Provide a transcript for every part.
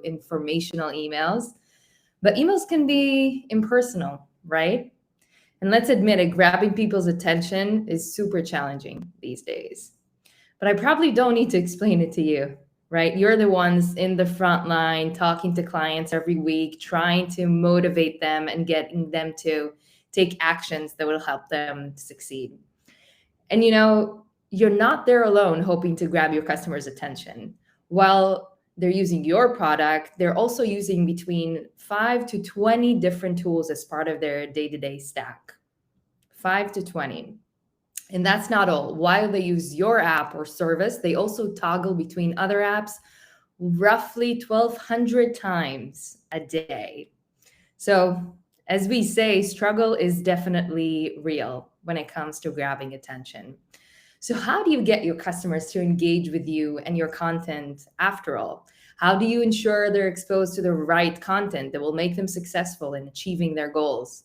informational emails, but emails can be impersonal, right? And let's admit it, grabbing people's attention is super challenging these days. But I probably don't need to explain it to you, right? You're the ones in the front line talking to clients every week, trying to motivate them and getting them to take actions that will help them succeed. And you're not there alone hoping to grab your customers' attention. While they're using your product, they're also using between 5 to 20 different tools as part of their day-to-day stack. 5 to 20. And that's not all. While they use your app or service, they also toggle between other apps roughly 1,200 times a day. So, as we say, struggle is definitely real when it comes to grabbing attention. So, how do you get your customers to engage with you and your content after all? How do you ensure they're exposed to the right content that will make them successful in achieving their goals?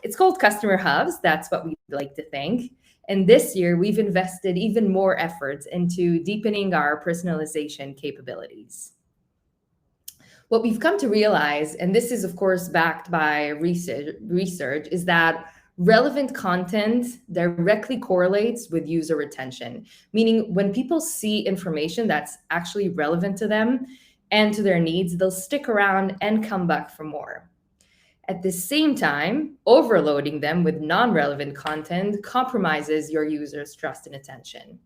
It's called customer hubs. That's what we like to think. And this year, we've invested even more efforts into deepening our personalization capabilities. What we've come to realize, and this is of course backed by research, is that relevant content directly correlates with user retention, meaning when people see information that's actually relevant to them and to their needs, they'll stick around and come back for more. At the same time, overloading them with non-relevant content compromises your users' trust and attention.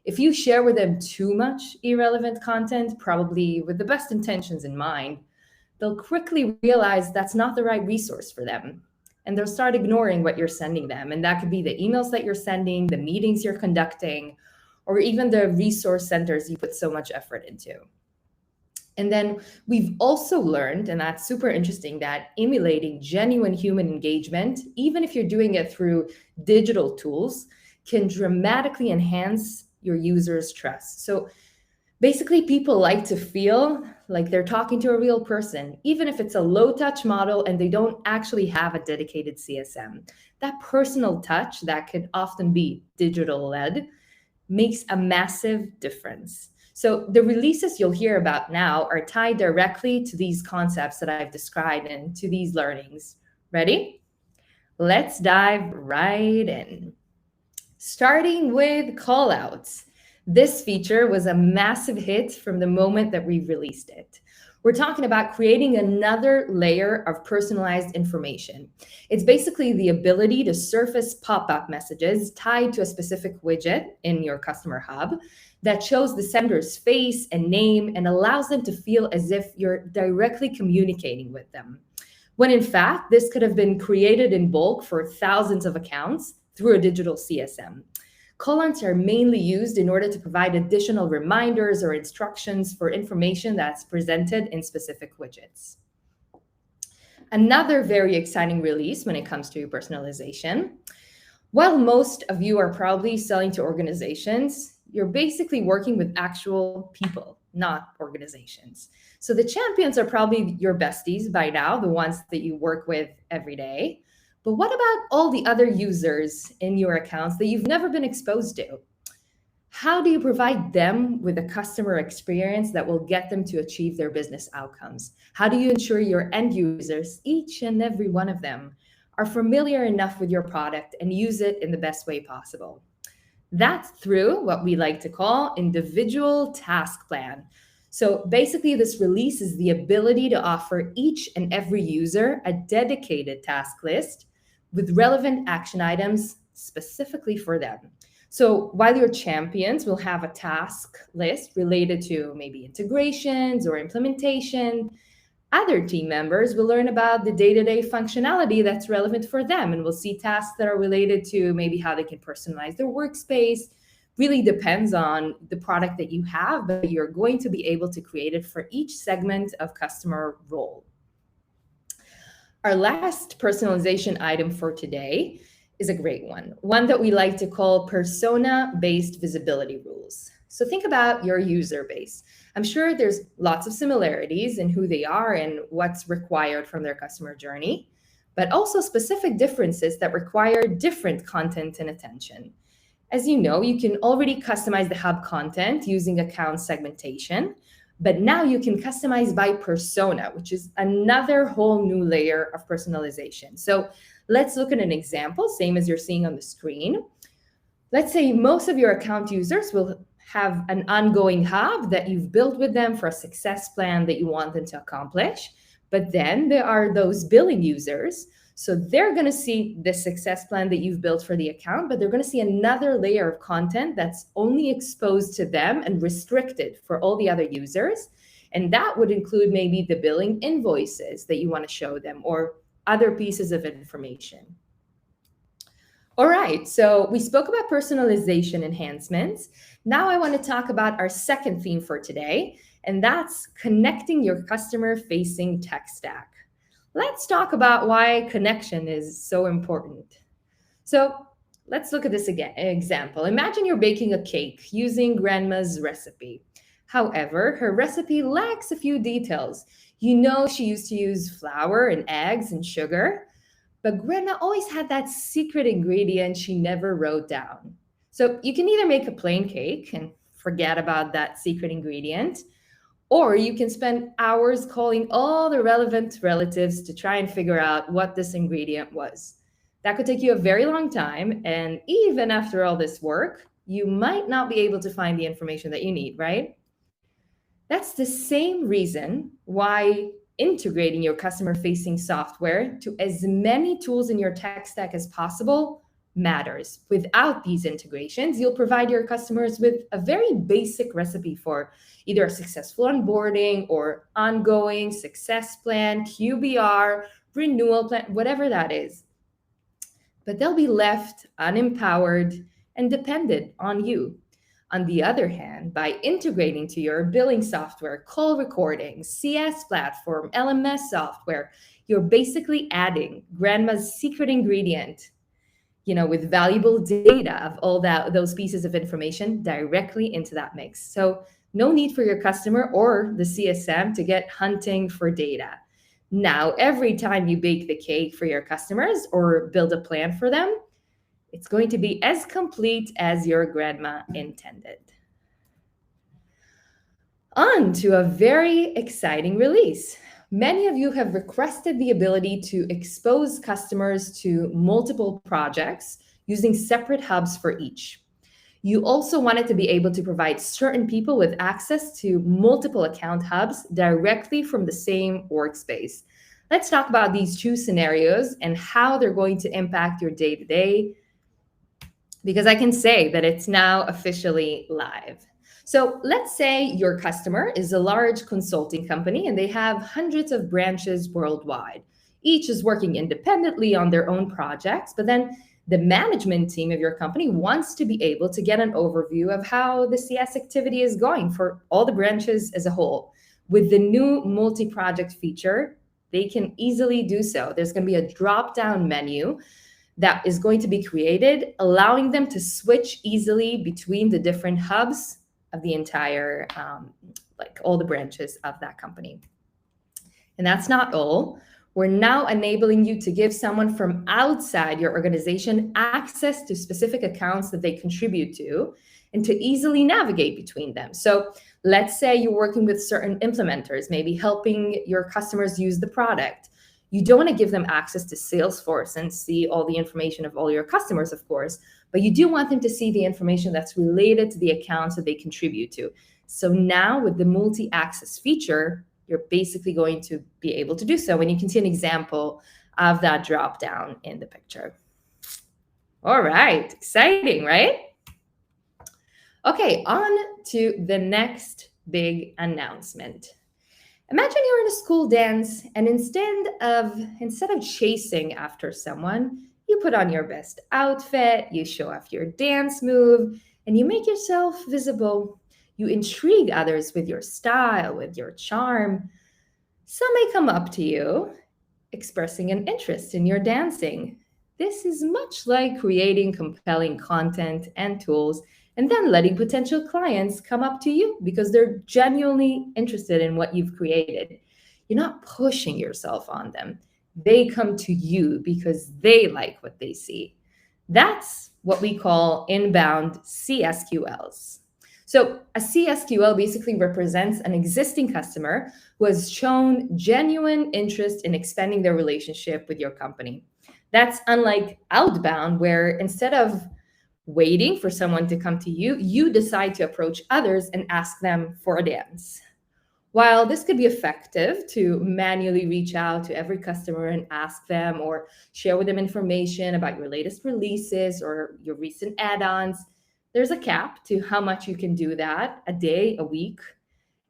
If you share with them too much irrelevant content, probably with the best intentions in mind, they'll quickly realize that's not the right resource for them. And they'll start ignoring what you're sending them. And that could be the emails that you're sending, the meetings you're conducting, or even the resource centers you put so much effort into. And then we've also learned, and that's super interesting, that emulating genuine human engagement, even if you're doing it through digital tools, can dramatically enhance your users' trust. So basically, people like to feel like they're talking to a real person, even if it's a low-touch model and they don't actually have a dedicated CSM. That personal touch that could often be digital-led makes a massive difference. So the releases you'll hear about now are tied directly to these concepts that I've described and to these learnings. Ready? Let's dive right in. Starting with callouts. This feature was a massive hit from the moment that we released it. We're talking about creating another layer of personalized information. It's basically the ability to surface pop-up messages tied to a specific widget in your customer hub that shows the sender's face and name and allows them to feel as if you're directly communicating with them. When in fact, this could have been created in bulk for thousands of accounts through a digital CSM. Callouts are mainly used in order to provide additional reminders or instructions for information that's presented in specific widgets. Another very exciting release when it comes to personalization. While most of you are probably selling to organizations, you're basically working with actual people, not organizations. So the champions are probably your besties by now, the ones that you work with every day. But what about all the other users in your accounts that you've never been exposed to? How do you provide them with a customer experience that will get them to achieve their business outcomes? How do you ensure your end users, each and every one of them, are familiar enough with your product and use it in the best way possible? That's through what we like to call individual task plan. So basically, this release is the ability to offer each and every user a dedicated task list with relevant action items specifically for them. So while your champions will have a task list related to maybe integrations or implementation, other team members will learn about the day-to-day functionality that's relevant for them, and will see tasks that are related to maybe how they can personalize their workspace. Really depends on the product that you have, but you're going to be able to create it for each segment of customer role. Our last personalization item for today is a great one that we like to call persona-based visibility rules. So think about your user base. I'm sure there's lots of similarities in who they are and what's required from their customer journey, but also specific differences that require different content and attention. As you know, you can already customize the hub content using account segmentation, But now you can customize by persona, which is another whole new layer of personalization. So let's look at an example, same as you're seeing on the screen. Let's say most of your account users will have an ongoing hub that you've built with them for a success plan that you want them to accomplish. But then there are those billing users. So they're going to see the success plan that you've built for the account, but they're going to see another layer of content that's only exposed to them and restricted for all the other users. And that would include maybe the billing invoices that you want to show them or other pieces of information. All right, so we spoke about personalization enhancements. Now I want to talk about our second theme for today, and that's connecting your customer-facing tech stack. Let's talk about why connection is so important. So let's look at this example. Imagine you're baking a cake using grandma's recipe. However, her recipe lacks a few details. You know she used to use flour and eggs and sugar, but grandma always had that secret ingredient she never wrote down. So you can either make a plain cake and forget about that secret ingredient, or you can spend hours calling all the relevant relatives to try and figure out what this ingredient was. That could take you a very long time, and even after all this work, you might not be able to find the information that you need, right? That's the same reason why integrating your customer facing software to as many tools in your tech stack as possible matters. Without these integrations, you'll provide your customers with a very basic recipe for either a successful onboarding or ongoing success plan, QBR, renewal plan, whatever that is. But they'll be left unempowered and dependent on you. On the other hand, by integrating to your billing software, call recording, CS platform, LMS software, you're basically adding grandma's secret ingredient, with valuable data of all those pieces of information directly into that mix. So no need for your customer or the CSM to get hunting for data. Now, every time you bake the cake for your customers or build a plan for them, it's going to be as complete as your grandma intended. On to a very exciting release. Many of you have requested the ability to expose customers to multiple projects using separate hubs for each. You also wanted to be able to provide certain people with access to multiple account hubs directly from the same workspace. Let's talk about these two scenarios and how they're going to impact your day-to-day, because I can say that it's now officially live. So let's say your customer is a large consulting company and they have hundreds of branches worldwide. Each is working independently on their own projects, but then the management team of your company wants to be able to get an overview of how the CS activity is going for all the branches as a whole. With the new multi-project feature, they can easily do so. There's going to be a drop-down menu that is going to be created, allowing them to switch easily between the different hubs of the entire, all the branches of that company. And that's not all. We're now enabling you to give someone from outside your organization access to specific accounts that they contribute to and to easily navigate between them. So let's say you're working with certain implementers, maybe helping your customers use the product. You don't want to give them access to Salesforce and see all the information of all your customers, of course, but you do want them to see the information that's related to the accounts that they contribute to. So now with the multi-access feature, you're basically going to be able to do so. And you can see an example of that drop down in the picture. All right, exciting, right? Okay, on to the next big announcement. Imagine you're in a school dance and instead of chasing after someone, you put on your best outfit, you show off your dance move, and you make yourself visible. You intrigue others with your style, with your charm. Some may come up to you, expressing an interest in your dancing. This is much like creating compelling content and tools and then letting potential clients come up to you because they're genuinely interested in what you've created. You're not pushing yourself on them. They come to you because they like what they see. That's what we call inbound CSQLs. So a CSQL basically represents an existing customer who has shown genuine interest in expanding their relationship with your company. That's unlike outbound, where instead of waiting for someone to come to you, you decide to approach others and ask them for a dance. While this could be effective to manually reach out to every customer and ask them or share with them information about your latest releases or your recent add ons, there's a cap to how much you can do that a day, a week.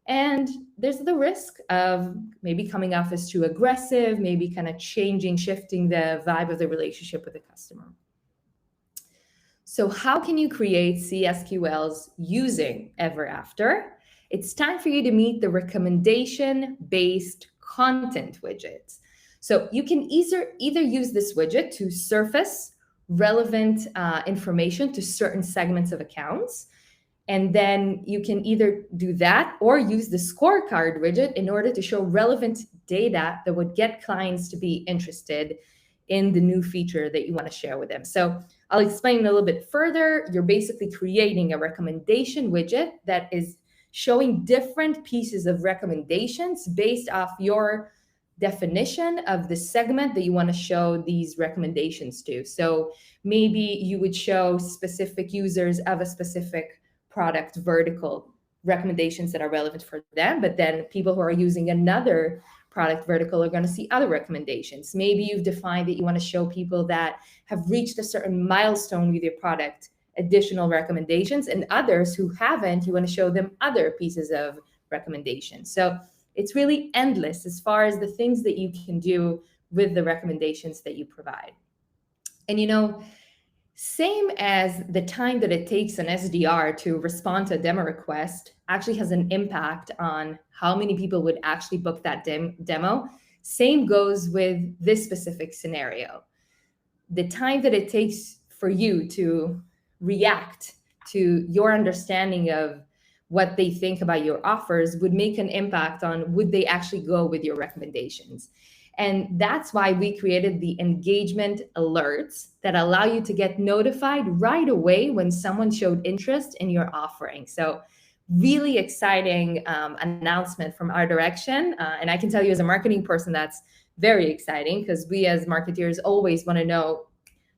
And there's the risk of maybe coming off as too aggressive, maybe kind of shifting the vibe of the relationship with the customer. So, how can you create CSQLs using EverAfter? It's time for you to meet the recommendation-based content widgets. So you can either use this widget to surface relevant information to certain segments of accounts. And then you can either do that or use the scorecard widget in order to show relevant data that would get clients to be interested in the new feature that you want to share with them. So I'll explain a little bit further. You're basically creating a recommendation widget that is showing different pieces of recommendations based off your definition of the segment that you want to show these recommendations to. So maybe you would show specific users of a specific product vertical recommendations that are relevant for them, but then people who are using another product vertical are going to see other recommendations. Maybe you've defined that you want to show people that have reached a certain milestone with your product additional recommendations, and others who haven't, you want to show them other pieces of recommendations. So it's really endless as far as the things that you can do with the recommendations that you provide. And same as the time that it takes an SDR to respond to a demo request actually has an impact on how many people would actually book that demo. Same goes with this specific scenario. The time that it takes for you to react to your understanding of what they think about your offers would make an impact on would they actually go with your recommendations. And that's why we created the engagement alerts that allow you to get notified right away when someone showed interest in your offering. So really exciting announcement from our direction. And I can tell you as a marketing person, that's very exciting because we as marketeers always want to know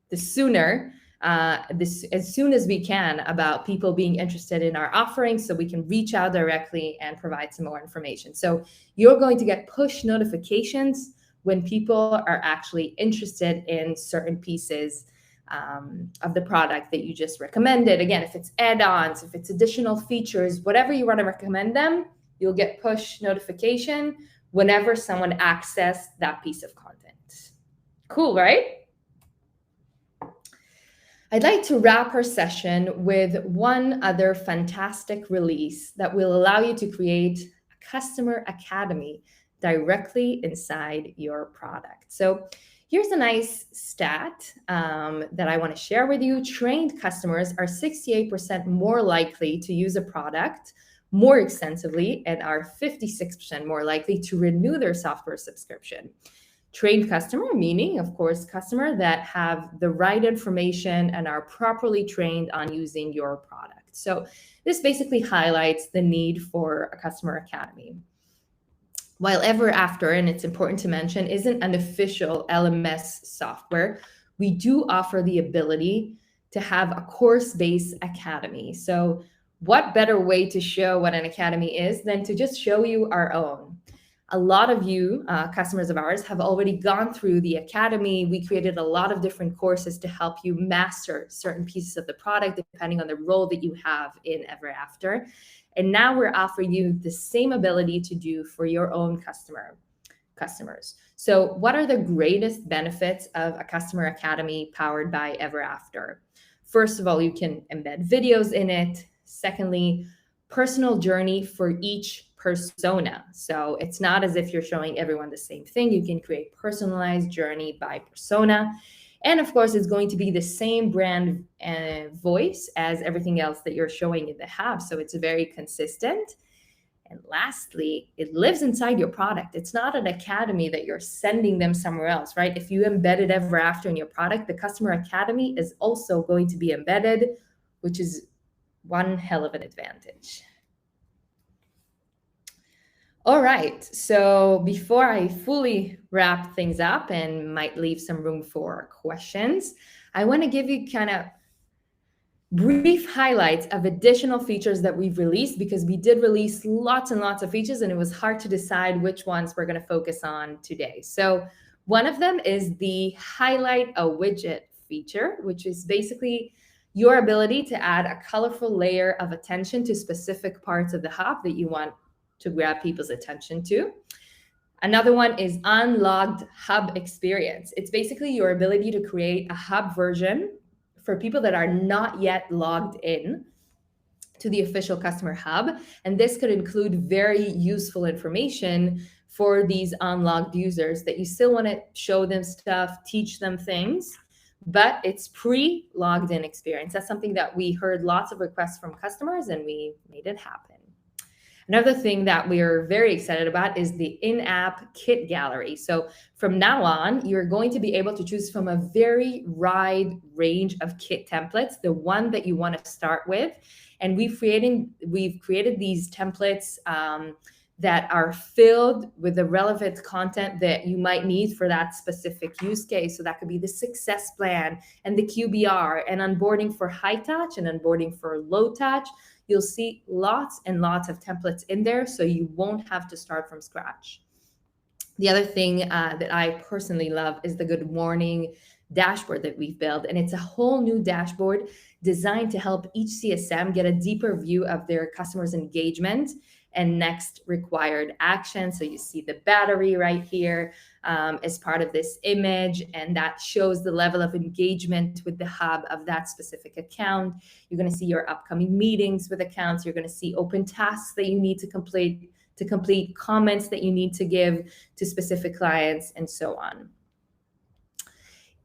the sooner as soon as we can about people being interested in our offerings so we can reach out directly and provide some more information. So you're going to get push notifications when people are actually interested in certain pieces of the product that you just recommended. Again, if it's add-ons, if it's additional features, whatever you want to recommend them, you'll get push notification whenever someone accesses that piece of content. Cool, right? I'd like to wrap our session with one other fantastic release that will allow you to create a customer academy directly inside your product. So here's a nice stat that I want to share with you. Trained customers are 68% more likely to use a product more extensively and are 56% more likely to renew their software subscription. Trained customer, meaning, of course, customer that have the right information and are properly trained on using your product. So this basically highlights the need for a customer academy. While EverAfter, and it's important to mention, isn't an official LMS software, we do offer the ability to have a course-based academy. So what better way to show what an academy is than to just show you our own? A lot of you, customers of ours, have already gone through the academy. We created a lot of different courses to help you master certain pieces of the product, depending on the role that you have in EverAfter. And now we're offering you the same ability to do for your own customers. So what are the greatest benefits of a customer academy powered by EverAfter? First of all, you can embed videos in it. Secondly, personal journey for each persona. So it's not as if you're showing everyone the same thing. You can create personalized journey by persona. And of course, it's going to be the same brand voice as everything else that you're showing in the hub. So it's very consistent. And lastly, it lives inside your product. It's not an academy that you're sending them somewhere else, right? If you embedded EverAfter in your product, the customer academy is also going to be embedded, which is One hell of an advantage. All right, so before I fully wrap things up and might leave some room for questions, I want to give you kind of brief highlights of additional features that we've released, because we did release lots and lots of features and it was hard to decide which ones we're going to focus on today. So one of them is the highlight a widget feature, which is basically your ability to add a colorful layer of attention to specific parts of the hub that you want to grab people's attention to. Another one is unlogged hub experience. It's basically your ability to create a hub version for people that are not yet logged in to the official customer hub. And this could include very useful information for these unlogged users that you still want to show them stuff, teach them things, but it's pre-logged in experience. That's something that we heard lots of requests from customers and we made it happen. Another thing that we're very excited about is the in-app kit gallery. So from now on, you're going to be able to choose from a very wide range of kit templates, the one that you want to start with. And we've created these templates that are filled with the relevant content that you might need for that specific use case. So that could be the success plan and the QBR and onboarding for high touch and onboarding for low touch. You'll see lots and lots of templates in there, so you won't have to start from scratch. The other thing that I personally love is the Good Morning dashboard that we've built. And it's a whole new dashboard designed to help each CSM get a deeper view of their customers' engagement and next required action. So you see the battery right here as part of this image, and that shows the level of engagement with the hub of that specific account. You're going to see your upcoming meetings with accounts. You're going to see open tasks that you need to complete, comments that you need to give to specific clients, and so on.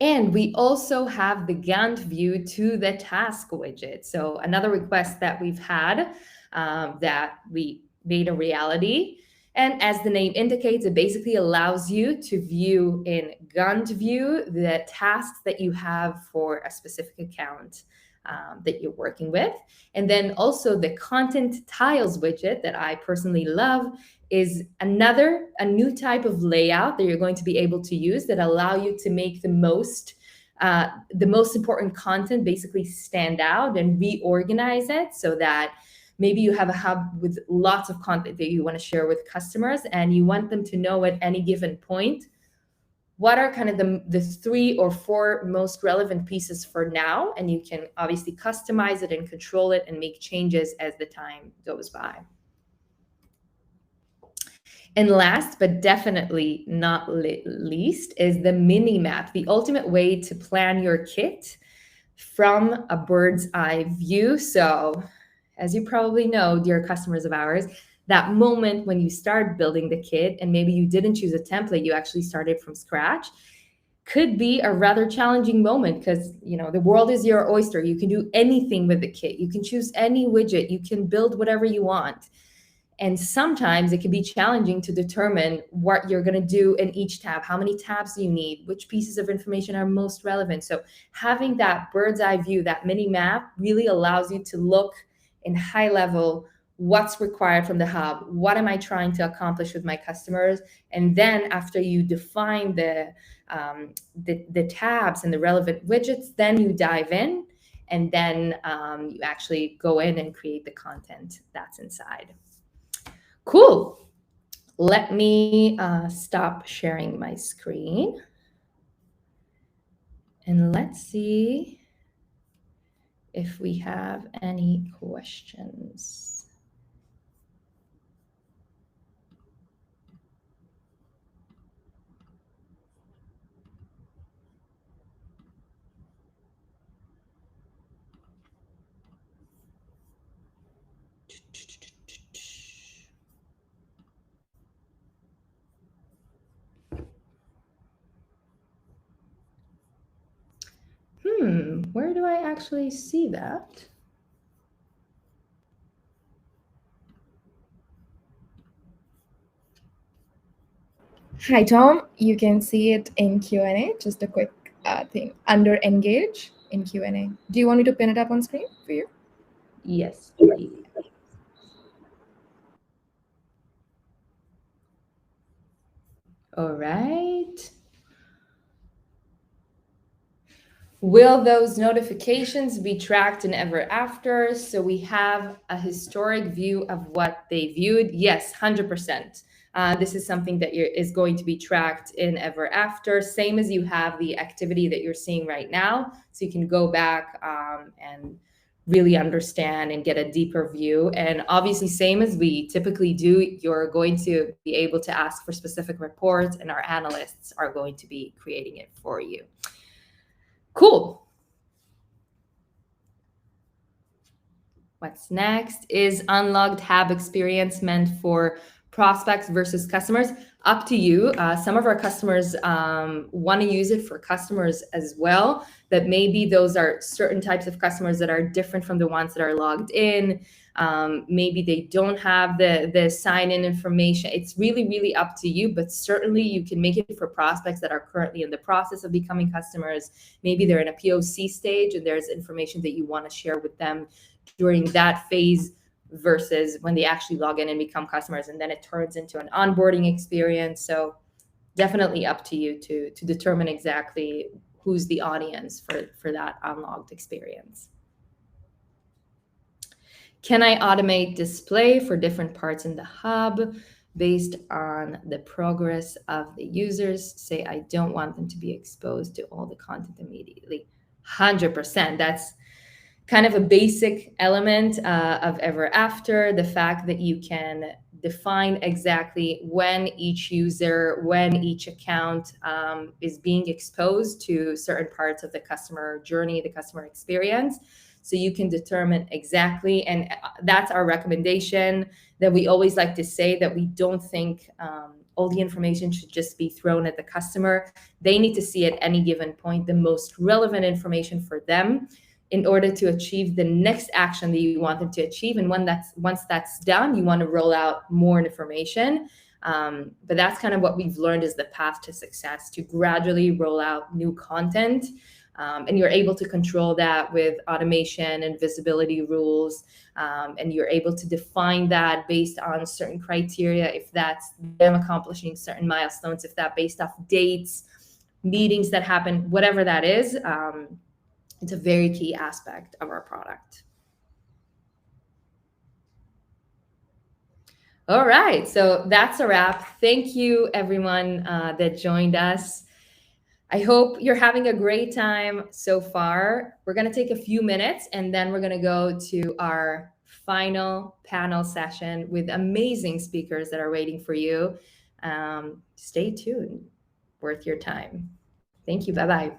And we also have the Gantt view to the task widget. So another request that we've had that we made a reality. And as the name indicates, it basically allows you to view in Gantt view the tasks that you have for a specific account that you're working with. And then also the content tiles widget that I personally love is a new type of layout that you're going to be able to use that allow you to make the most important content basically stand out and reorganize it so that maybe you have a hub with lots of content that you want to share with customers and you want them to know at any given point what are kind of the 3 or 4 most relevant pieces for now. And you can obviously customize it and control it and make changes as the time goes by. And last, but definitely not least, is the mini map, the ultimate way to plan your kit from a bird's eye view. So as you probably know, dear customers of ours, that moment when you start building the kit and maybe you didn't choose a template, you actually started from scratch, could be a rather challenging moment because, the world is your oyster. You can do anything with the kit. You can choose any widget. You can build whatever you want. And sometimes it can be challenging to determine what you're going to do in each tab. How many tabs do you need? Which pieces of information are most relevant? So having that bird's eye view, that mini map, really allows you to look in high level what's required from the hub. What am I trying to accomplish with my customers? And then after you define the tabs and the relevant widgets, then you dive in and then you actually go in and create the content that's inside. Cool. Let me stop sharing my screen. And let's see if we have any questions. Where do I actually see that? Hi, Tom. You can see it in Q&A. Just a quick thing under engage in Q&A. Do you want me to pin it up on screen for you? Yes, please. All right. Will those notifications be tracked in EverAfter? So we have a historic view of what they viewed. Yes, 100%. This is something that is going to be tracked in EverAfter, same as you have the activity that you're seeing right now. So you can go back and really understand and get a deeper view. And obviously, same as we typically do, you're going to be able to ask for specific reports, and our analysts are going to be creating it for you. Cool. What's next is unlocked tab experience meant for prospects versus customers. Up to you. Some of our customers want to use it for customers as well, but maybe those are certain types of customers that are different from the ones that are logged in. Maybe they don't have the sign-in information. It's really, really up to you, but certainly you can make it for prospects that are currently in the process of becoming customers. Maybe they're in a POC stage and there's information that you want to share with them during that phase versus when they actually log in and become customers, and then it turns into an onboarding experience. So definitely up to you to determine exactly who's the audience for that unlocked experience. Can I automate display for different parts in the hub based on the progress of the users? Say I don't want them to be exposed to all the content immediately. 100%. That's kind of a basic element of EverAfter, the fact that you can define exactly when each user, when each account is being exposed to certain parts of the customer journey, the customer experience. So you can determine exactly, and that's our recommendation, that we always like to say that we don't think all the information should just be thrown at the customer. They need to see at any given point the most relevant information for them in order to achieve the next action that you want them to achieve. And once that's done, you want to roll out more information. But that's kind of what we've learned is the path to success, to gradually roll out new content. And you're able to control that with automation and visibility rules. And you're able to define that based on certain criteria, if that's them accomplishing certain milestones, if that based off dates, meetings that happen, whatever that is. It's a very key aspect of our product. All right, so that's a wrap. Thank you, everyone that joined us. I hope you're having a great time so far. We're going to take a few minutes, and then we're going to go to our final panel session with amazing speakers that are waiting for you. Stay tuned. Worth your time. Thank you. Bye-bye.